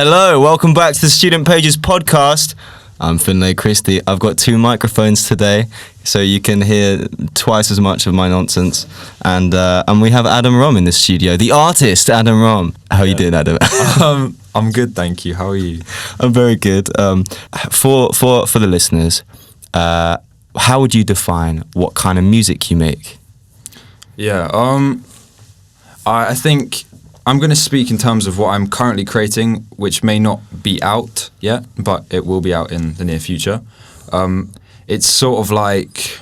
Hello, welcome back to the Student Pages podcast. I'm Finlay Christie. I've got 2 microphones today, so you can hear twice as much of my nonsense. And we have Adam Rom in the studio, the artist Adam Rom. How are you doing, Adam? I'm good, thank you. How are you? I'm very good. For the listeners, how would you define what kind of music you make? Yeah, I think I'm going to speak in terms of what I'm currently creating, which may not be out yet, but it will be out in the near future. It's sort of like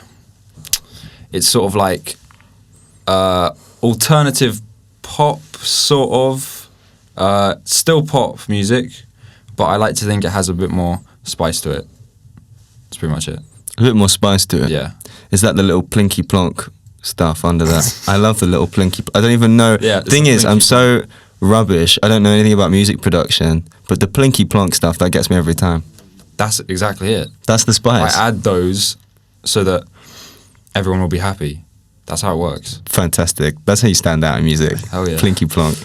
alternative pop, sort of. Still pop music, but I like to think it has a bit more spice to it. That's pretty much it. A bit more spice to it? Yeah. Is that the little plinky plonk stuff under that? I love the little plinky. I don't even know. Yeah, thing is, I'm so rubbish. I don't know anything about music production, but the plinky plonk stuff, that gets me every time. That's exactly it. That's the spice. I add those so that everyone will be happy. That's how it works. Fantastic. That's how you stand out in music. Hell yeah. Plinky plonk.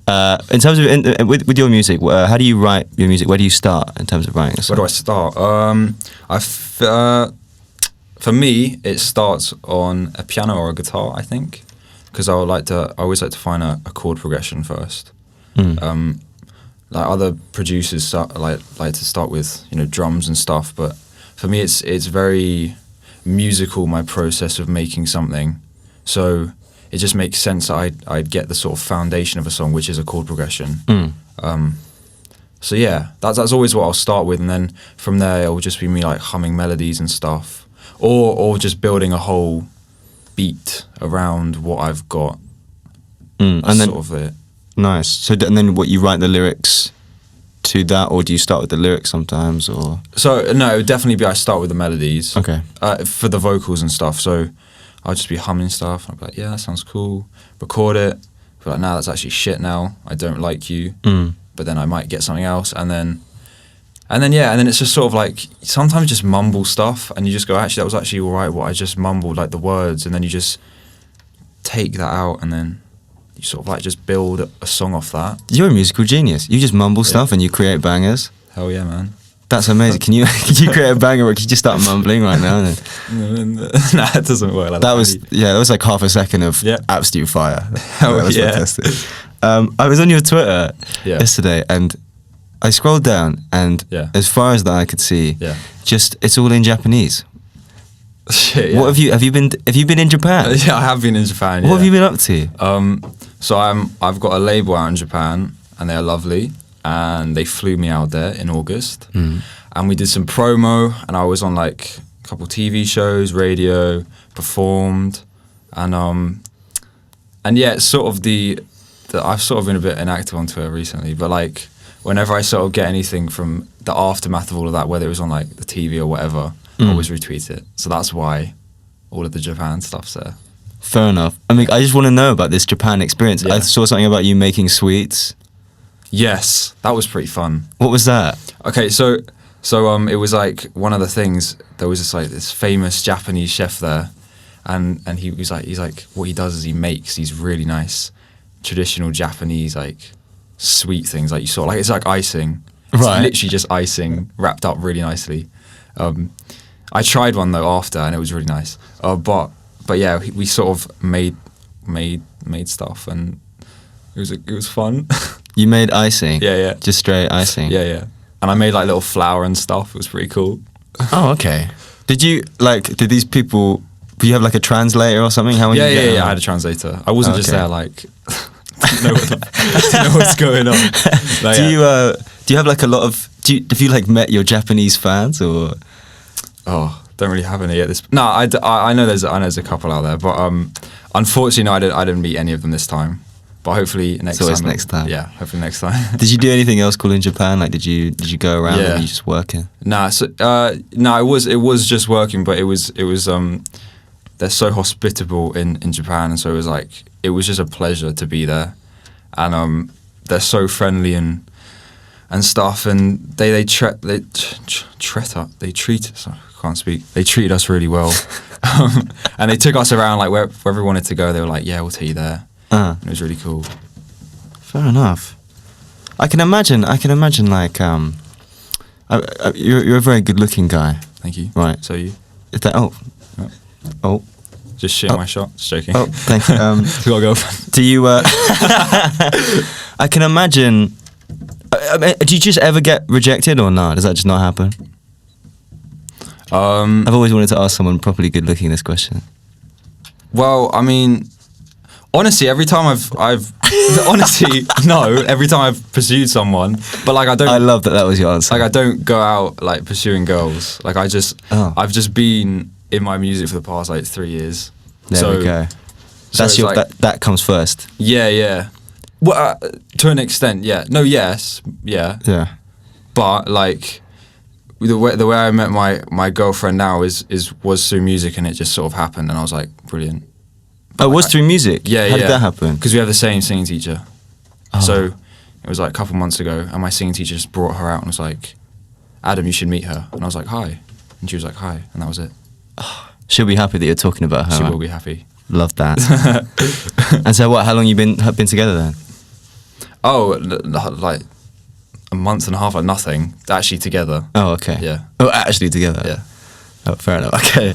In terms of with your music, how do you write your music? Where do you start in terms of writing a song? Where do I start? For me, it starts on a piano or a guitar, I think, because I always like to find a chord progression first. Like other producers like to start with drums and stuff, but for me it's very musical, my process of making something. So it just makes sense that I'd get the sort of foundation of a song, which is a chord progression. So yeah, that's always what I'll start with, and then from there it will just be me like humming melodies and stuff, or just building a whole beat around what I've got. And then sort of it. Nice. So and then what, you write the lyrics to that, or do you start with the lyrics sometimes, or? So no, it would definitely be I start with the melodies. Okay. For the vocals and stuff. So I'll just be humming stuff. And I'll be like, yeah, that sounds cool. Record it. Be like, nah, that's actually shit now. I don't like you. But then I might get something else, and then it's just sort of like sometimes just mumble stuff, and you just go, actually, that was actually all right. What I just mumbled, like the words, and then you just take that out, and then you sort of like just build a song off that. You're a musical genius. You just mumble stuff and you create bangers. Hell yeah, man. That's amazing. Can you create a banger, or can you just start mumbling right now? Nah, it doesn't work like that. That was like half a second of absolute fire. That was fantastic. I was on your Twitter yesterday, and I scrolled down, and as far as that I could see, just it's all in Japanese. Shit, yeah. What have you been in Japan? Yeah, I have been in Japan. What have you been up to? So I've got a label out in Japan, and they're lovely, and they flew me out there in August, and we did some promo, and I was on like a couple TV shows, radio, performed, and yeah, it's sort of I've sort of been a bit inactive on Twitter recently, but like whenever I sort of get anything from the aftermath of all of that, whether it was on like the TV or whatever, I always retweet it. So that's why all of the Japan stuff's there. Fair enough. I mean, I just want to know about this Japan experience. Yeah. I saw something about you making sweets. Yes, that was pretty fun. What was that? Okay, so it was like one of the things. There was this famous Japanese chef there, and he's like what he does is he makes these really nice traditional Japanese like sweet things, like you saw, like it's like icing. It's literally just icing wrapped up really nicely. I tried one though after, and it was really nice. But yeah, we sort of made stuff, and it was fun. You made icing? Yeah. Just straight icing? Yeah. And I made like little flour and stuff. It was pretty cool. Oh, okay. Did these people, do you have like a translator or something? Yeah, I had a translator. I wasn't just there like, I don't know what's going on. Like, do you have like a lot of, have you like met your Japanese fans, or? Oh, don't really have any at this. No, I know there's a couple out there, but unfortunately, no, I didn't meet any of them this time. But hopefully next time. Next time. Yeah, hopefully next time. Did you do anything else cool in Japan? Like, did you go around? Or were you just working? Nah, it was just working, but it was they're so hospitable in Japan, and so it was just a pleasure to be there, and they're so friendly and stuff, and they treated us really well, and they took us around like wherever we wanted to go. They were like, yeah, we'll take you there. And it was really cool. Fair enough. I can imagine. Like, you're a very good-looking guy, Thank you. right? So you Is that oh just shooting my shot. Just joking. oh? Thank you. We got a girlfriend. Do you? I can imagine. I mean, do you just ever get rejected or not? Does that just not happen? I've always wanted to ask someone properly good-looking this question. Well, I mean, honestly, every time I've honestly no, every time I've pursued someone, but like I don't. I love that was your answer. Like I don't go out like pursuing girls. Like I've just been in my music for the past like 3 years. There we go. So That's it's your like, that comes first. Yeah. Well, to an extent, yeah. No, yes, yeah. Yeah. But like the way I met my girlfriend now was through music, and it just sort of happened, and I was like, brilliant. It was through music. Yeah, How did that happen? Because we have the same singing teacher. Oh. So it was like a couple months ago, and my singing teacher just brought her out and was like, Adam, you should meet her. And I was like, hi. And she was like, hi. And that was it. She'll be happy that you're talking about her. She right? will be happy. Love that. And so, what? How long you have been together then? Oh, like a month and a half, like nothing. Actually together. Oh, okay. Yeah. Oh, actually together. Yeah. Oh, fair enough. Okay.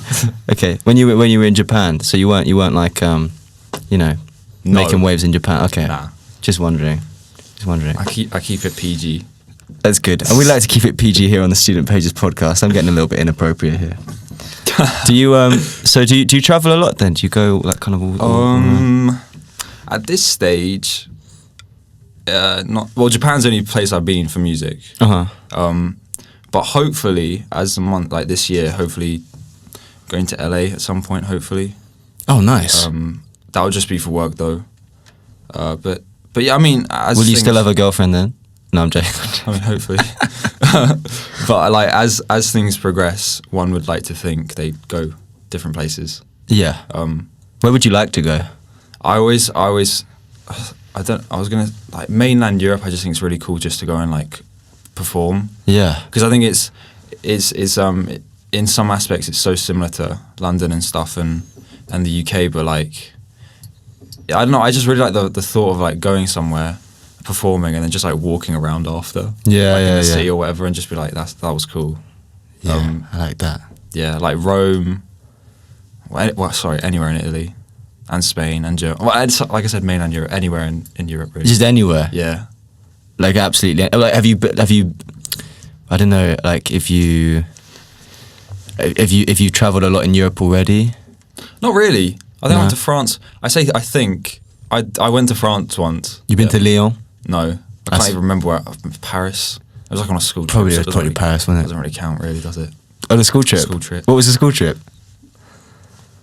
Okay. When you were in Japan, so you weren't like No. making waves in Japan. Okay. Nah. Just wondering. I keep it PG. That's good. And we like to keep it PG here on the Student Pages podcast. I'm getting a little bit inappropriate here. Do you travel a lot then? Do you go like kind of all At this stage, not well. Japan's the only place I've been for music. But hopefully, as a month like this year, hopefully going to LA at some point. Hopefully. Oh, nice. That would just be for work though. But yeah, I mean, as Will you still things- have a girlfriend then? No, I'm joking. I mean, hopefully. But like as things progress, one would like to think they go different places. Yeah. Where would you like to go? I was gonna like mainland Europe. I just think it's really cool just to go and like perform, Yeah. because I think it's in some aspects it's so similar to London and stuff and the UK, but like I don't know. I just really like the thought of like going somewhere, performing, and then just like walking around after. Yeah, like, in yeah, the city yeah. or whatever, and just be like that was cool. Yeah, I like that. Yeah, like Rome. Well, sorry, anywhere in Italy, and Spain and Germany. Well, like I said, mainland Europe, anywhere in Europe, really. Just anywhere. Yeah. Like absolutely. Like have you? I don't know. Like if you traveled a lot in Europe already. Not really. I think No. I went to France. I think I went to France once. You've been to Lyon. No, I That's- can't even remember where. Paris. It was like on a school trip. Probably so it was probably Paris, wasn't it? Doesn't really count, really, does it? Oh, the school trip. School trip. What was the school trip?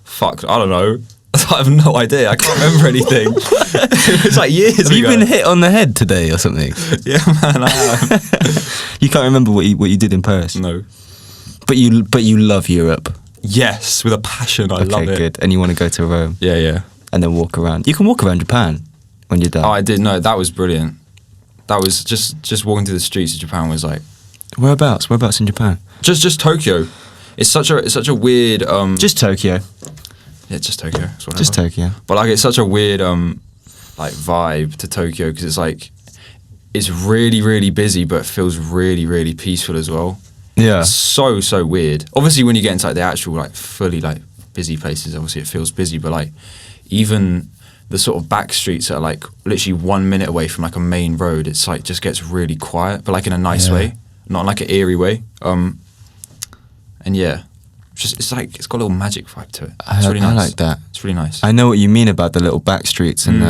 Fuck, I don't know. I have no idea. I can't remember anything. It was like years ago. Have you been hit on the head today or something? Yeah, man, I have. You can't remember what you did in Paris. No. But you love Europe. Yes, with a passion. I Okay, love it. good. And you want to go to Rome Yeah. and then walk around. You can walk around Japan when you're done. Oh, I did. No, that was brilliant. That was just walking through the streets of Japan was like Whereabouts? Whereabouts in Japan? just Tokyo. It's such a weird Just Tokyo. yeah, just Tokyo. It's whatever. Just Tokyo. But like it's such a weird like vibe to Tokyo, because it's like it's really really busy, but it feels really really peaceful as well. Yeah. It's so weird. Obviously, when you get into like the actual like fully like busy places, obviously it feels busy, but like even the sort of back streets that are like literally 1 minute away from like a main road, it's like just gets really quiet, but like in a nice Yeah. way, not in like an eerie way. And yeah, it's like it's got a little magic vibe to it. It's really nice. I like that. It's really nice. I know what you mean about the little back streets, and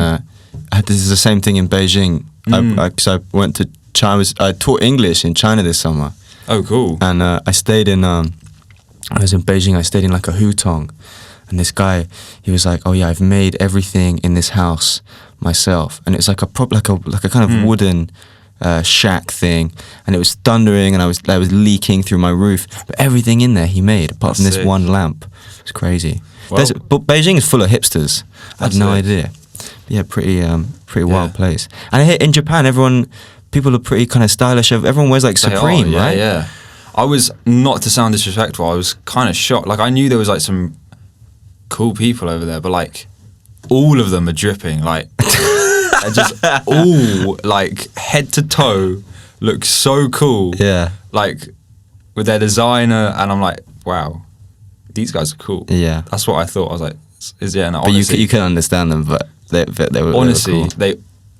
this is the same thing in Beijing. Because I went to China. I taught English in China this summer, Oh, cool. and I stayed in. I was in Beijing. I stayed in like a hutong, and this guy, he was like, "Oh yeah, I've made everything in this house myself," and it's like a kind of wooden shack thing, and it was thundering, and I was leaking through my roof, but everything in there he made apart from That's this sick. one lamp. It's crazy. Well- But Beijing is full of hipsters. I had That's no it. idea. Yeah, pretty wild Yeah. place. And I hear in Japan, people are pretty kind of stylish. Everyone wears like They are, Supreme, yeah, right? Yeah. I was, not to sound disrespectful, I was kind of shocked. Like I knew there was like some cool people over there, but like all of them are dripping. Like and just all like head to toe look so cool. Yeah. Like with their designer, and I'm like, wow, these guys are cool. Yeah. That's what I thought. I was like, no, But honestly, you couldn't understand them, but they were honestly, cool. they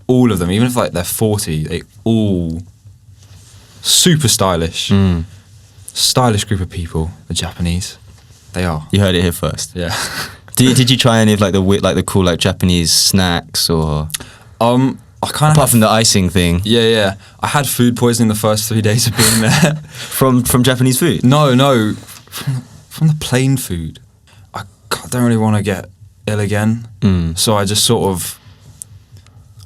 all of them, even if like they're 40, they all super stylish. Stylish group of people, the Japanese. They are. You heard it here first. Yeah. Did you try any of like the cool like Japanese snacks or I kind of apart from the icing thing Yeah. I had food poisoning the first 3 days of being there. from Japanese food? No, from the plain food. I don't really want to get ill again. So I just sort of,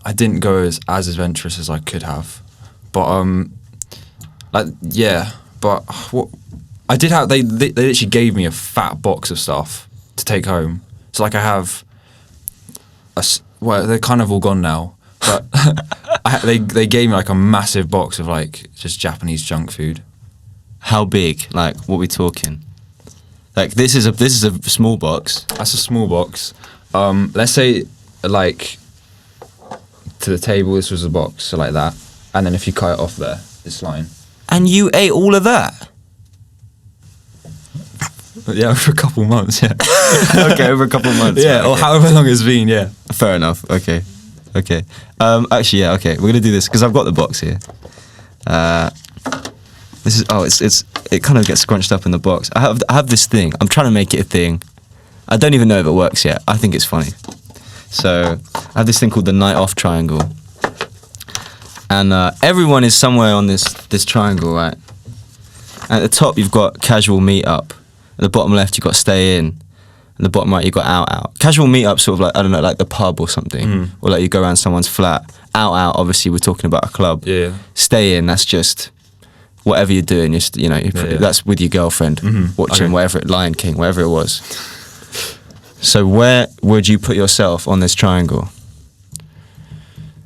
I didn't go as adventurous as I could have. But but what I did have, they literally gave me a fat box of stuff to take home. So like I have well, they're kind of all gone now, but they gave me like a massive box of like just Japanese junk food. How big? Like what are we talking? Like this is a small box. That's a small box. Let's say like to the table, this was a box, so like that. And then if you cut it off there, this line. And you ate all of that? Yeah, over a couple months, yeah. Okay, over a couple of months. Yeah, right, or okay. however long it's been, yeah. Fair enough. Okay. Actually, yeah. Okay, we're gonna do this because I've got the box here. This is it kind of gets scrunched up in the box. I have this thing. I'm trying to make it a thing. I don't even know if it works yet. I think it's funny. So I have this thing called the night off triangle, and everyone is somewhere on this triangle, right? At the top you've got casual meetup. At the bottom left you've got stay in. And the bottom right you've got out. Casual meetup sort of like, I don't know, like the pub or something, or like you go around someone's flat. Out. Obviously we're talking about a club. Yeah. Stay in. That's just whatever you're doing. That's with your girlfriend watching whatever Lion King, whatever it was. So where would you put yourself on this triangle?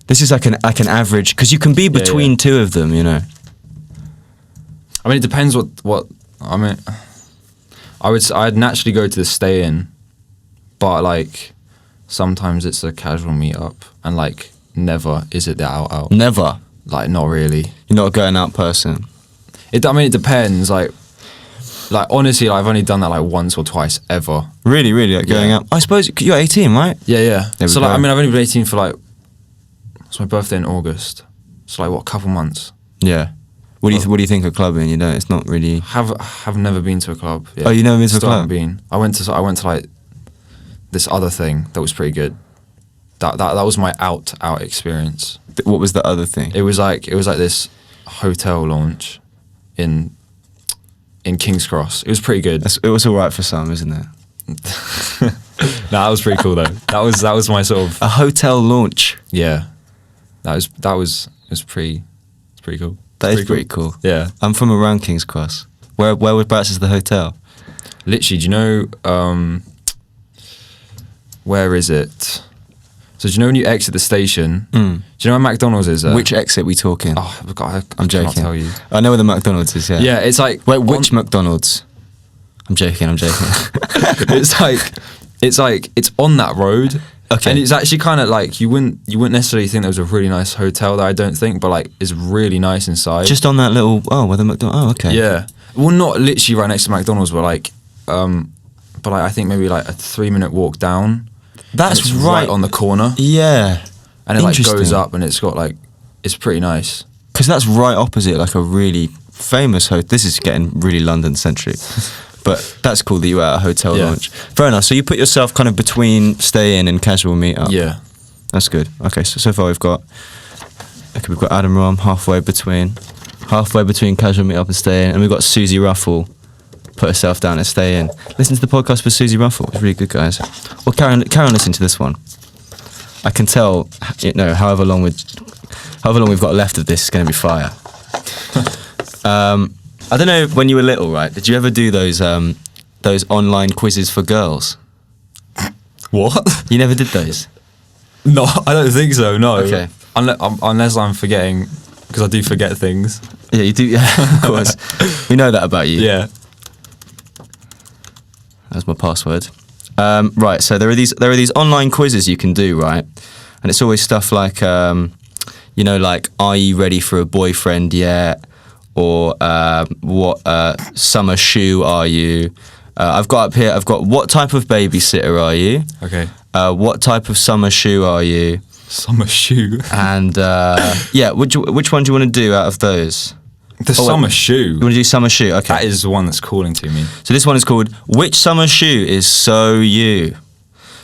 This is like an average, because you can be between two of them, you know. I mean, it depends what I mean. I'd naturally go to the stay in, but like sometimes it's a casual meetup, and like never is it the out. Never. Like not really. You're not a going out person. It depends. Like honestly, I've only done that like once or twice ever. Really, like going out. I suppose you're 18, right? Yeah. There we So go. like, I mean, I've only been 18 for like, it's my birthday in August. So like, what, a couple months? Yeah. What do you think of clubbing? You know, it's not really. Have never been to a club. Yeah. Oh, you've never been to a Still club? haven't been. I went to like this other thing that was pretty good. That was my out experience. What was the other thing? It was like this hotel launch in King's Cross. It was pretty good. It was all right for some, isn't it? That was pretty cool though. That was my sort of A hotel launch. yeah. It was pretty cool. That is pretty cool. Yeah. I'm from around King's Cross. Whereabouts is the hotel? Literally, do you know where is it? So do you know when you exit the station? Do you know where McDonald's is there? Which exit we talking? Oh, I I'm cannot joking. tell you. I know where the McDonald's is. Yeah. Yeah, it's like Wait, which McDonald's? I'm joking. it's on that road. Okay. And it's actually kind of like you wouldn't necessarily think there was a really nice hotel there. I don't think, but like it's really nice inside. Just on that little. Oh, where the McDonald's. Oh, okay. Yeah. Well, not literally right next to McDonald's, but like I think maybe like a 3-minute walk down. That's and it's right on the corner. Yeah. And it like Interesting. goes up, and it's got like it's pretty nice. Because that's right opposite like a really famous hotel. This is getting really London centric. But that's cool that you were at a hotel Yeah. launch. Fair enough. So you put yourself kind of between stay in and casual meetup. Yeah. That's good. Okay, so far we've got Adam Rom halfway between casual meetup and stay in, and we've got Susie Ruffle put herself down and stay in. Listen to the podcast with Susie Ruffle. It's really good, guys. Well, Karen, listen to this one. I can tell, you know, however long we've got left of this is going to be fire. I don't know, when you were little, right? Did you ever do those online quizzes for girls? What? You never did those? No, I don't think so. No. Okay. Unless I'm forgetting, because I do forget things. Yeah, you do. Yeah, of course. We know that about you. Yeah. That's my password. Right, so there are these online quizzes you can do, right? and it's always stuff like, like, are you ready for a boyfriend yet? Or what summer shoe are you? I've got up here, what type of babysitter are you? Okay. What type of summer shoe are you? Summer shoe. And which one do you want to do out of those? The summer shoe. You want to do summer shoe? Okay. That is the one that's calling to me. So this one is called Which Summer Shoe Is So You?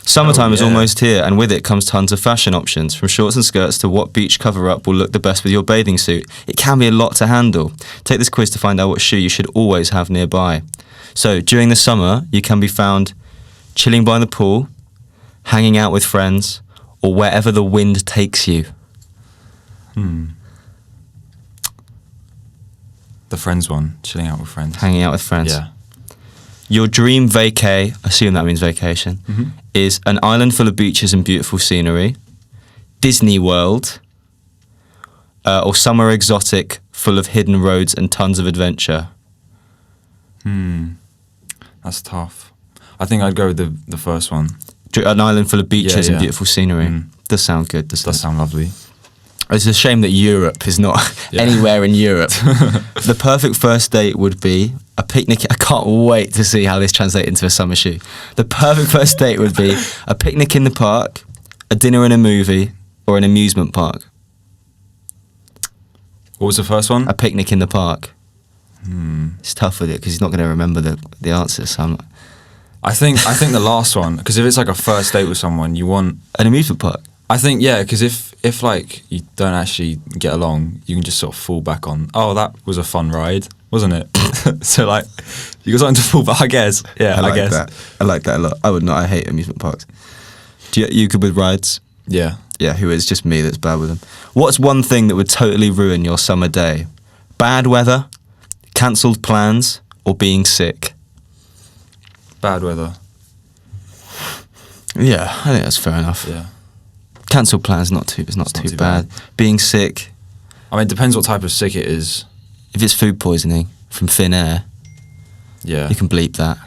Summertime is almost here, and with it comes tons of fashion options, from shorts and skirts to what beach cover-up will look the best with your bathing suit. It can be a lot to handle. Take this quiz to find out what shoe you should always have nearby. So, during the summer, you can be found chilling by the pool, hanging out with friends, or wherever the wind takes you. The friends one, chilling out with friends. Hanging out with friends. Yeah. Your dream vacay, assume that means vacation, is an island full of beaches and beautiful scenery, Disney World, or somewhere exotic full of hidden roads and tons of adventure. That's tough. I think I'd go with the first one. An island full of beaches Yeah, and yeah. beautiful scenery. Does sound good, doesn't Does it? sound lovely. It's a shame that Europe is not Yeah. anywhere in Europe. The perfect first date would be a picnic. I can't wait to see how this translates into a summer shoe. The perfect first date would be a picnic in the park, a dinner and a movie, or an amusement park. What was the first one? A picnic in the park. It's tough with it because he's not going to remember the answers. So I think the last one, because if it's like a first date with someone, you want. an amusement park. I think because if like you don't actually get along, you can just sort of fall back on. Oh, that was a fun ride, wasn't it? So like you got something to fall back. I guess. Yeah, I guess. That. I like that a lot. I would not. I hate amusement parks. Do you good with rides? Yeah. Yeah, who is just me that's bad with them. What's one thing that would totally ruin your summer day? Bad weather, cancelled plans, or being sick? Bad weather. Yeah, I think that's fair enough. Yeah. Cancelled plans not too too bad. bad. Being sick, I mean, it depends what type of sick it is. if it's food poisoning from thin air, Yeah. you can bleep that.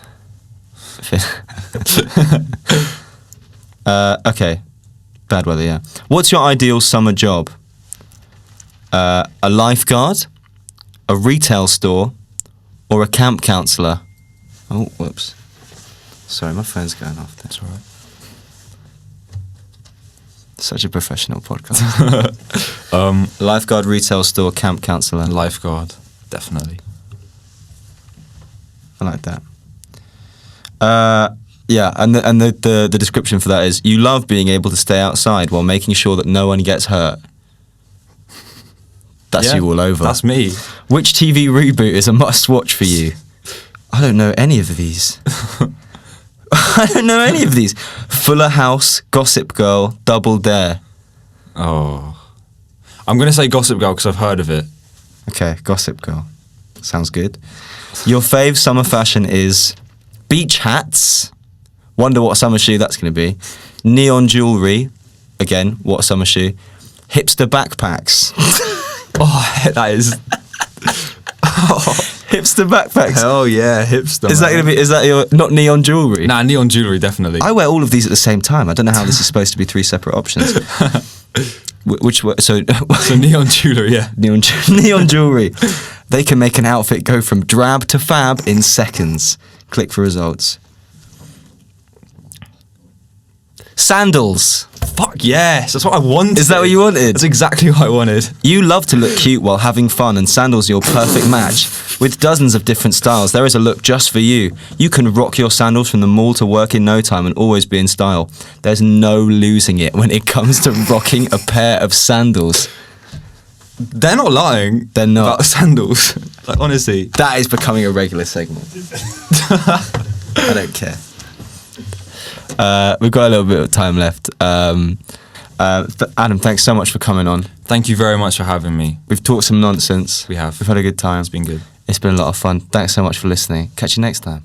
Okay, bad weather. Yeah. What's your ideal summer job? A lifeguard, a retail store, or a camp counsellor? Oh, whoops. Sorry, my phone's going off. That's That's all right. such a professional podcast. Lifeguard, retail store, camp counsellor. Lifeguard, definitely. I like that. Yeah, and the description for that is you love being able to stay outside while making sure that no one gets hurt. That's Yeah, you all over. That's me. Which TV reboot is a must-watch for you? I don't know any of these. I don't know any of these. Fuller House, Gossip Girl, Double Dare. Oh. I'm going to say Gossip Girl because I've heard of it. Okay, Gossip Girl. Sounds good. Your fave summer fashion is beach hats. Wonder what summer shoe that's going to be. Neon jewellery. Again, what summer shoe. Hipster backpacks. Oh, that is. Hipster backpacks. Hell yeah, hipster. Is that going to be, is that your, not neon jewellery? Nah, neon jewellery, definitely. I wear all of these at the same time. I don't know how this is supposed to be three separate options. Which so So neon jewellery, yeah. neon jewelry. They can make an outfit go from drab to fab in seconds. Click for results. Sandals. Fuck yes, that's what I wanted. Is that what you wanted? That's exactly what I wanted. You love to look cute while having fun, and sandals are your perfect match. With dozens of different styles, there is a look just for you. You can rock your sandals from the mall to work in no time and always be in style. There's no losing it when it comes to rocking a pair of sandals. They're not lying. They're not. About sandals. Like, honestly. That is becoming a regular segment. I don't care. We've got a little bit of time left. Adam, thanks so much for coming on. Thank you very much for having me. We've talked some nonsense. We have. We've had a good time. It's been good. It's been a lot of fun. Thanks so much for listening. Catch you next time.